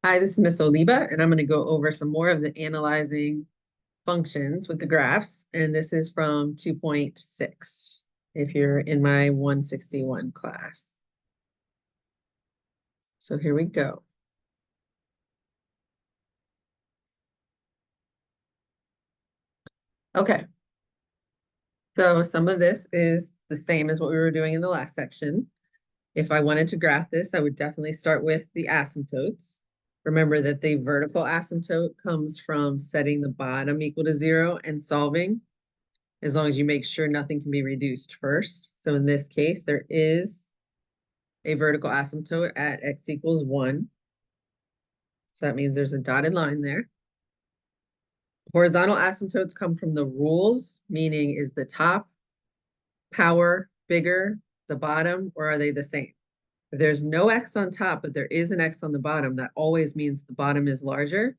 Hi, this is Miss Oliva, and I'm going to go over some more of the analyzing functions with the graphs. And this is from 2.6, if you're in my 161 class. So here we go. Okay, so some of this is the same as what we were doing in the last section. If I wanted to graph this, I would definitely start with the asymptotes. Remember that the vertical asymptote comes from setting the bottom equal to 0 and solving, as long as you make sure nothing can be reduced first. So in this case, there is a vertical asymptote at x equals 1. So that means there's a dotted line there. Horizontal asymptotes come from the rules, meaning is the top power bigger, the bottom, or are they the same? If there's no x on top, but there is an x on the bottom, that always means the bottom is larger.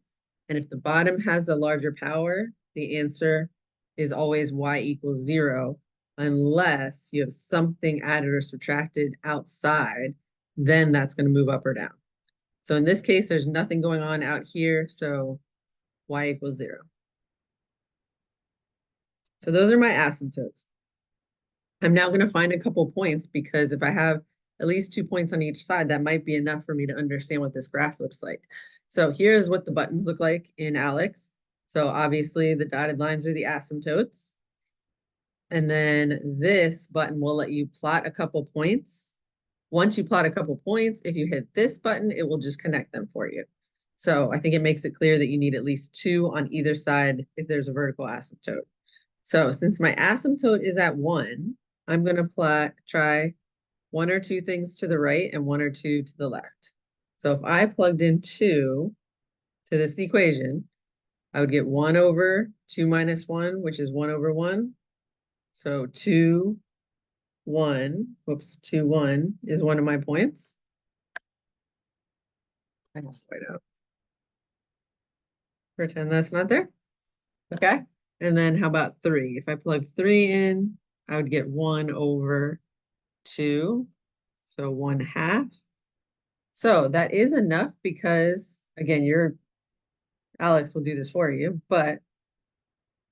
And if the bottom has a larger power, the answer is always y equals 0, unless you have something added or subtracted outside, then that's going to move up or down. So in this case, there's nothing going on out here, so y equals 0. So those are my asymptotes. I'm now going to find a couple points, because if I have at least 2 points on each side, that might be enough for me to understand what this graph looks like. So here's what the buttons look like in ALEKS. So obviously the dotted lines are the asymptotes. And then this button will let you plot a couple points. Once you plot a couple points, if you hit this button, it will just connect them for you. So I think it makes it clear that you need at least 2 on either side if there's a vertical asymptote. So since my asymptote is at 1, I'm going to try 1 or 2 things to the right and 1 or 2 to the left. So if I plugged in 2 to this equation, I would get 1 over 2 minus 1, which is 1 over 1. So 2, 1, whoops, 2, 1 is one of my points. I just white out. Pretend that's not there. Okay. And then how about 3? If I plug 3 in, I would get 1 over 2. So 1/2. So that is enough because, again, Alex will do this for you, but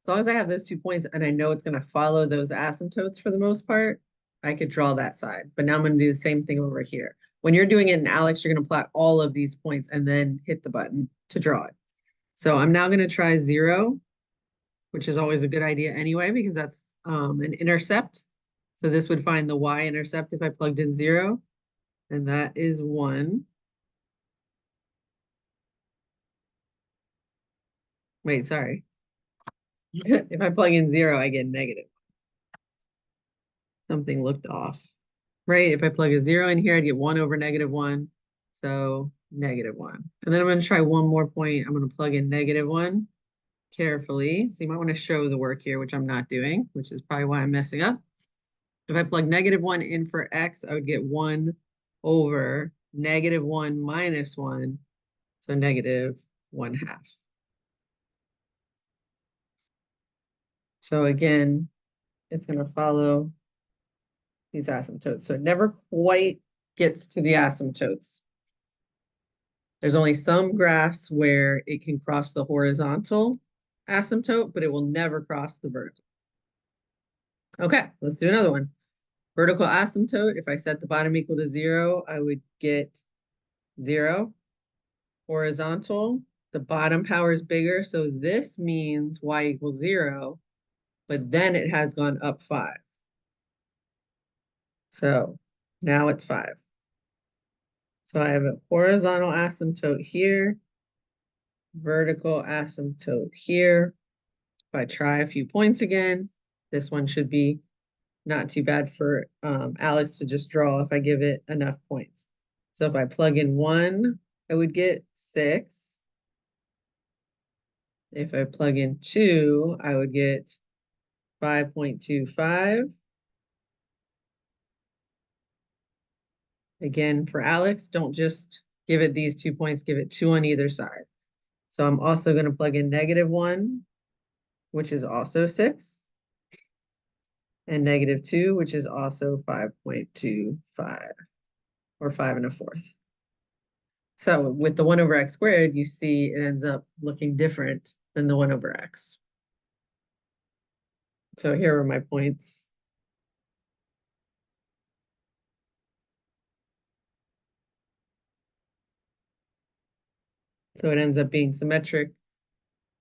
as long as I have those 2 points and I know it's going to follow those asymptotes for the most part, I could draw that side. But now I'm going to do the same thing over here. When you're doing it in Alex, you're going to plot all of these points and then hit the button to draw it. So I'm now going to try 0, which is always a good idea anyway, because that's an intercept. So this would find the y-intercept if I plugged in 0, and that is 1. Wait, sorry. If I plug in 0, I get negative. Something looked off, right? If I plug a 0 in here, I'd get 1 over -1. So -1. And then I'm going to try one more point. I'm going to plug in -1 carefully. So you might want to show the work here, which I'm not doing, which is probably why I'm messing up. If I plug -1 in for x, I would get 1 over -1 minus 1. So -1/2. So again, it's going to follow these asymptotes. So it never quite gets to the asymptotes. There's only some graphs where it can cross the horizontal asymptote, but it will never cross the vertical. Okay, let's do another one. Vertical asymptote, if I set the bottom equal to 0, I would get 0. Horizontal, the bottom power is bigger, so this means y equals 0, but then it has gone up 5. So now it's 5. So I have a horizontal asymptote here, vertical asymptote here. If I try a few points again, this one should be not too bad for Alex to just draw if I give it enough points. So if I plug in 1, I would get 6. If I plug in 2, I would get 5.25. Again, for Alex, don't just give it these 2 points, give it 2 on either side. So I'm also going to plug in -1, which is also 6, and -2, which is also 5.25, or 5 1/4. So with the 1 over x squared, you see it ends up looking different than the 1 over x. So here are my points. So it ends up being symmetric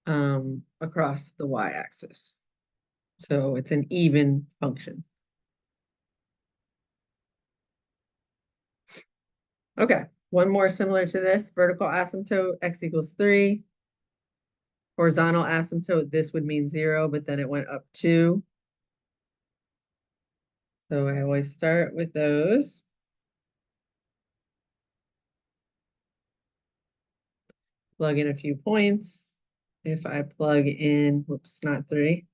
across the y-axis. So it's an even function. Okay, one more similar to this, vertical asymptote, x equals 3. Horizontal asymptote, this would mean 0, but then it went up 2. So I always start with those. Plug in a few points. If I plug in, whoops, not 3.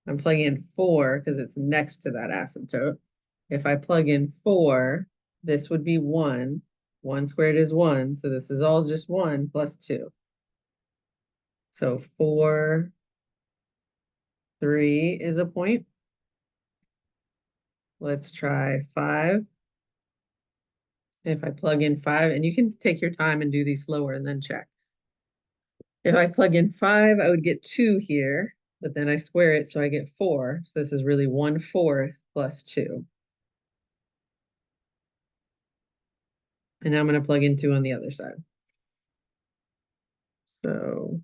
I'm plugging in 4 because it's next to that asymptote. If I plug in 4, this would be 1. 1 squared is 1, so this is all just 1 plus 2. So 4, 3 is a point. Let's try 5. If I plug in 5, and you can take your time and do these slower and then check. If I plug in 5, I would get 2 here, but then I square it, so I get 4. So this is really 1/4 plus 2. And now I'm going to plug in 2 on the other side. So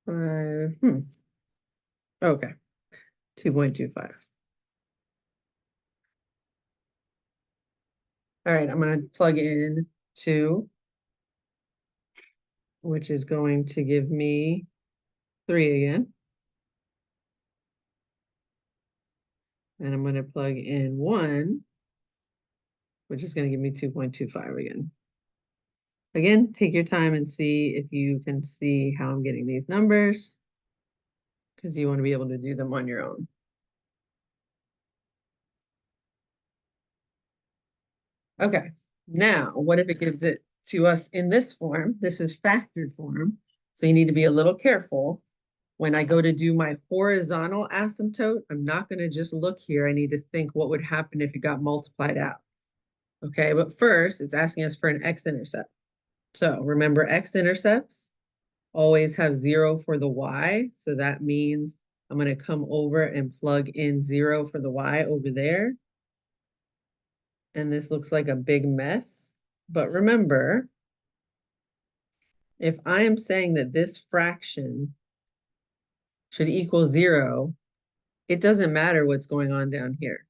5, okay, 2.25. All right, I'm going to plug in 2, which is going to give me 3 again. And I'm going to plug in 1, which is going to give me 2.25 again. Again, take your time and see if you can see how I'm getting these numbers, because you want to be able to do them on your own. Okay, now what if it gives it to us in this form? This is factored form, so you need to be a little careful. When I go to do my horizontal asymptote, I'm not going to just look here. I need to think what would happen if it got multiplied out. Okay, but first it's asking us for an x-intercept. So remember, x-intercepts always have 0 for the y. So that means I'm going to come over and plug in 0 for the y over there. And this looks like a big mess. But remember, if I am saying that this fraction should equal 0, it doesn't matter what's going on down here.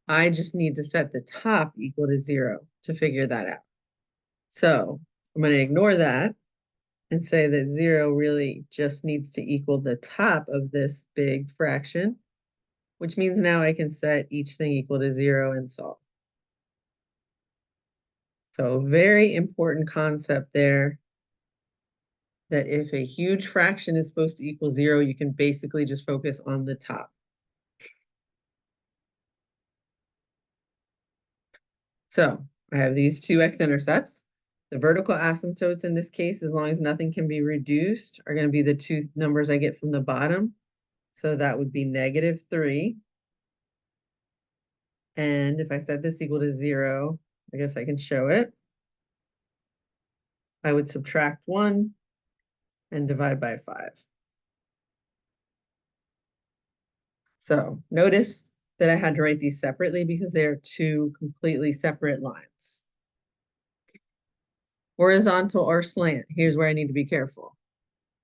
I just need to set the top equal to 0 to figure that out. So I'm going to ignore that and say that 0 really just needs to equal the top of this big fraction, which means now I can set each thing equal to 0 and solve. So very important concept there, that if a huge fraction is supposed to equal 0, you can basically just focus on the top. So I have these two x-intercepts. The vertical asymptotes in this case, as long as nothing can be reduced, are going to be the two numbers I get from the bottom. So that would be -3. And if I set this equal to 0, I guess I can show it. I would subtract 1 and divide by 5. So notice that I had to write these separately because they are two completely separate lines. Horizontal or slant, here's where I need to be careful.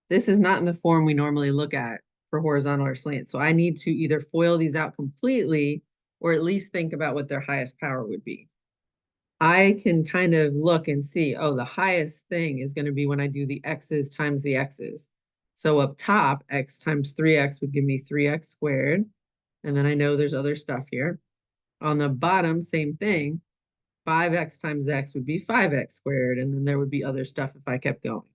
This is not in the form we normally look at for horizontal or slant. So I need to either FOIL these out completely or at least think about what their highest power would be. I can kind of look and see, oh, the highest thing is going to be when I do the x's times the x's. So up top, x times 3x would give me 3x squared. And then I know there's other stuff here. On the bottom, same thing. 5x times x would be 5x squared. And then there would be other stuff if I kept going.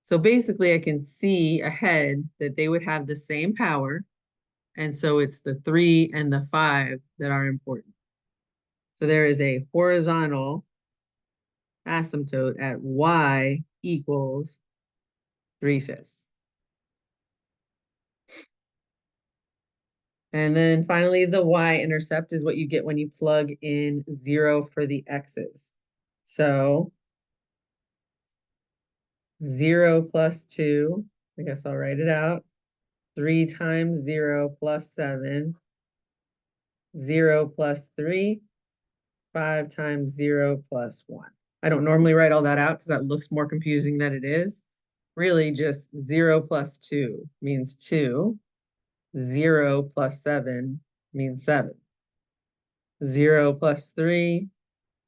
So basically, I can see ahead that they would have the same power. And so it's the 3 and the 5 that are important. So there is a horizontal asymptote at y equals 3/5. And then finally, the y-intercept is what you get when you plug in 0 for the x's. So 0 plus 2, I guess I'll write it out. 3 times 0 plus 7, 0 plus 3, 5 times 0 plus 1. I don't normally write all that out because that looks more confusing than it is. Really, just 0 plus 2 means 2. 0 plus 7 means 7. 0 plus 3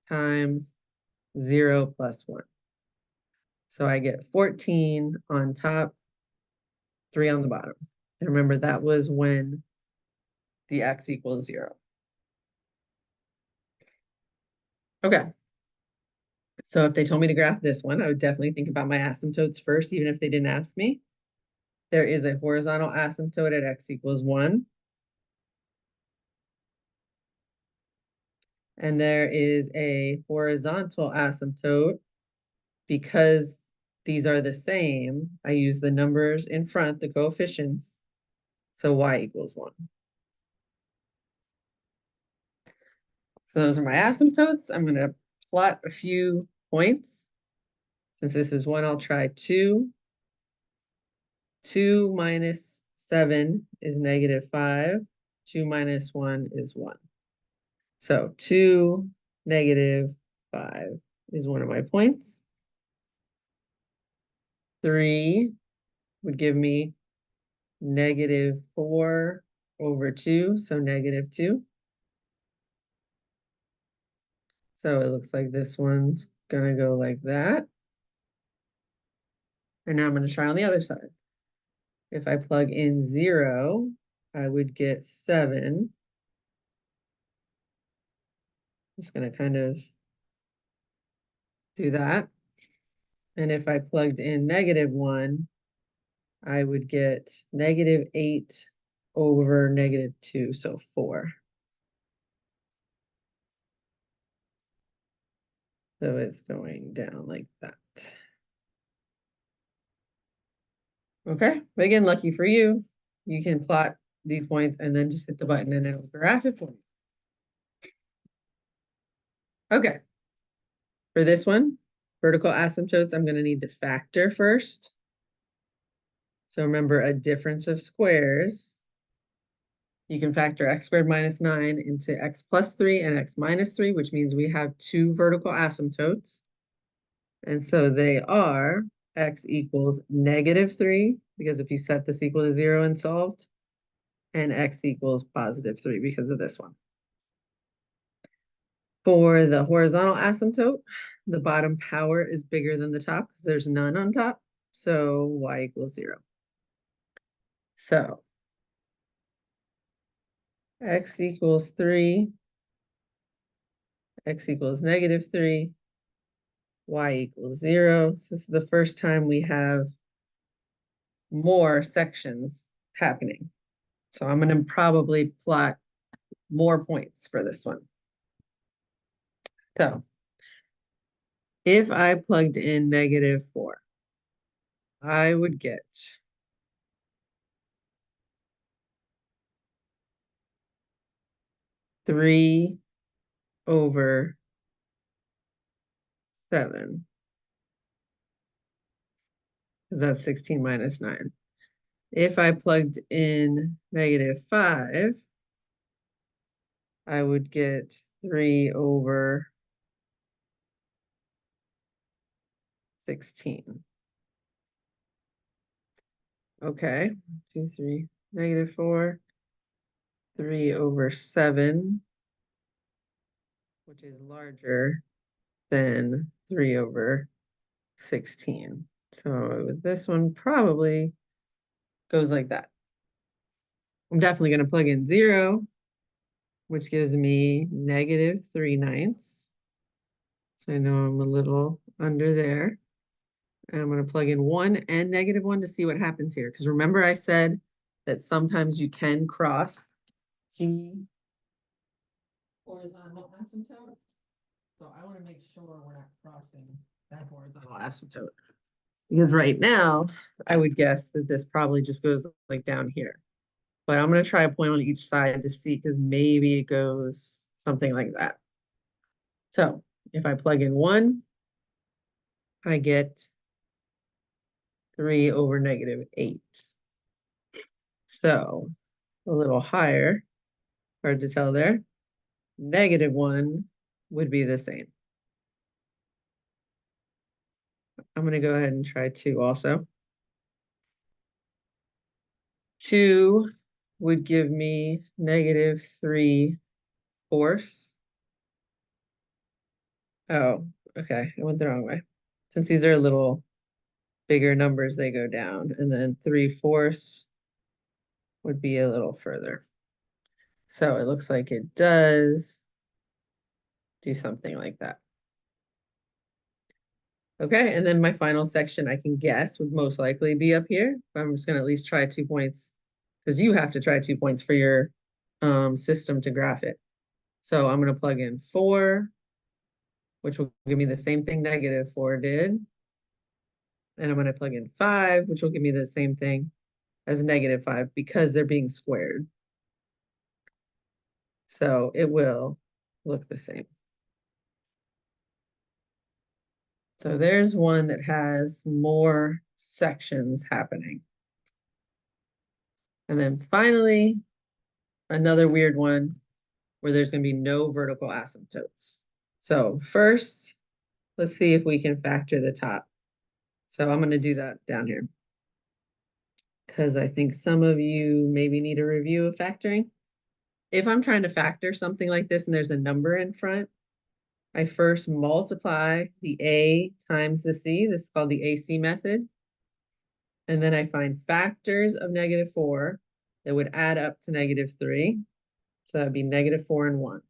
times 0 plus 1. So I get 14 on top, 3 on the bottom. And remember, that was when the x equals 0. Okay. So if they told me to graph this one, I would definitely think about my asymptotes first, even if they didn't ask me. There is a horizontal asymptote at x equals 1. And there is a horizontal asymptote. Because these are the same, I use the numbers in front, the coefficients. So y equals 1. So those are my asymptotes. I'm going to plot a few points. Since this is 1, I'll try 2. 2 minus 7 is -5. 2 minus 1 is 1. So 2, -5 is one of my points. 3 would give me -4 over 2, so -2. So it looks like this one's gonna go like that. And now I'm gonna try on the other side. If I plug in 0, I would get 7. Just gonna kind of do that. And if I plugged in -1, I would get -8 over -2, so 4. So it's going down like that. Okay, again, lucky for you, you can plot these points and then just hit the button and it'll graph it for you. Okay, for this one, vertical asymptotes, I'm going to need to factor first. So remember, a difference of squares. You can factor x squared minus 9 into x plus 3 and x minus 3, which means we have 2 vertical asymptotes. And so they are x equals -3, because if you set this equal to 0 and solved, and x equals +3 because of this one. For the horizontal asymptote, the bottom power is bigger than the top because there's none on top. So y equals 0. So x equals 3, x equals -3, y equals 0. So this is the first time we have more sections happening. So I'm going to probably plot more points for this one. So if I plugged in -4, I would get 3 over 7. That's 16 minus 9. If I plugged in -5, I would get 3 over 16. Okay, 2, 3, -4, 3 over 7, which is larger than 3 over 16. So this one probably goes like that. I'm definitely going to plug in 0, which gives me -3/9. So I know I'm a little under there. And I'm going to plug in 1 and -1 to see what happens here. Because remember I said that sometimes you can cross the horizontal asymptote. So I want to make sure we're not crossing that horizontal asymptote. Because right now, I would guess that this probably just goes like down here. But I'm going to try a point on each side to see, because maybe it goes something like that. So If I plug in 1, I get 3 over -8. So a little higher, hard to tell there. -1 would be the same. I'm going to go ahead and try 2 also. 2 would give me -3/4. Oh, okay, I went the wrong way. Since these are a little bigger numbers, they go down, and then 3/4 would be a little further. So it looks like it does do something like that. Okay, and then my final section, I can guess, would most likely be up here. I'm just going to at least try 2 points, because you have to try 2 points for your system to graph it. So I'm going to plug in 4, which will give me the same thing -4 did. And I'm going to plug in 5, which will give me the same thing as -5 because they're being squared. So it will look the same. So there's one that has more sections happening. And then finally, another weird one where there's going to be no vertical asymptotes. So first, let's see if we can factor the top. So I'm going to do that down here, because I think some of you maybe need a review of factoring. If I'm trying to factor something like this and there's a number in front, I first multiply the A times the C. This is called the AC method. And then I find factors of -4 that would add up to -3. So that would be -4 and 1.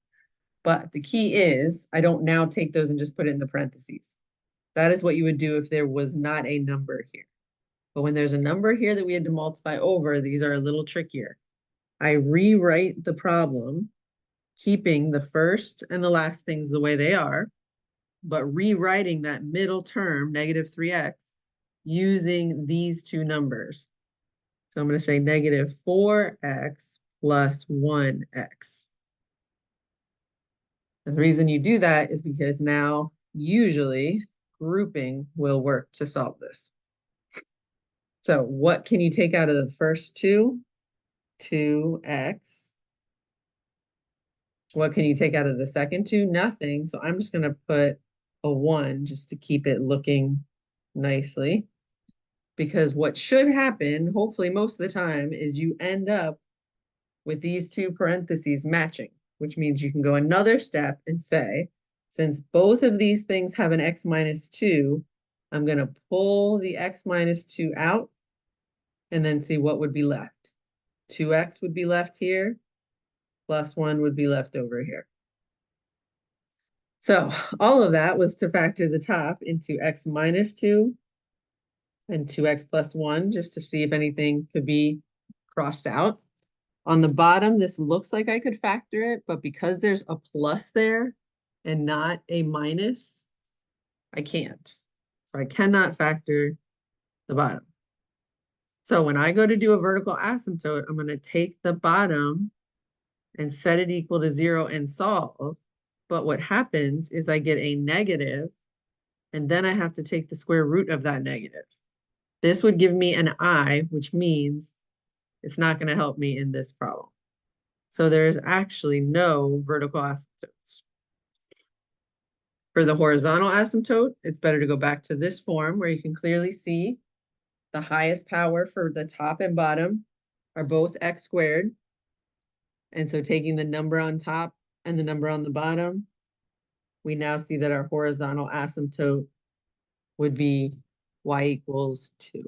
But the key is I don't now take those and just put it in the parentheses. That is what you would do if there was not a number here. But when there's a number here that we had to multiply over, these are a little trickier. I rewrite the problem, keeping the first and the last things the way they are, but rewriting that middle term, -3x, using these two numbers. So I'm going to say -4x plus 1x. And the reason you do that is because now usually grouping will work to solve this. So what can you take out of the first two? 2x. What can you take out of the second two? Nothing. So I'm just going to put a 1 just to keep it looking nicely. Because what should happen, hopefully most of the time, is you end up with these two parentheses matching, which means you can go another step and say, since both of these things have an x minus 2, I'm going to pull the x minus 2 out and then see what would be left. 2x would be left here, plus 1 would be left over here. So all of that was to factor the top into x minus 2 and 2x plus 1, just to see if anything could be crossed out. On the bottom, this looks like I could factor it, but because there's a plus there and not a minus, I can't. So I cannot factor the bottom. So when I go to do a vertical asymptote, I'm going to take the bottom and set it equal to 0 and solve. But what happens is I get a negative, and then I have to take the square root of that negative. This would give me an I, which means it's not going to help me in this problem. So there's actually no vertical asymptotes. For the horizontal asymptote, it's better to go back to this form where you can clearly see the highest power for the top and bottom are both x squared. And so taking the number on top and the number on the bottom, we now see that our horizontal asymptote would be y equals 2.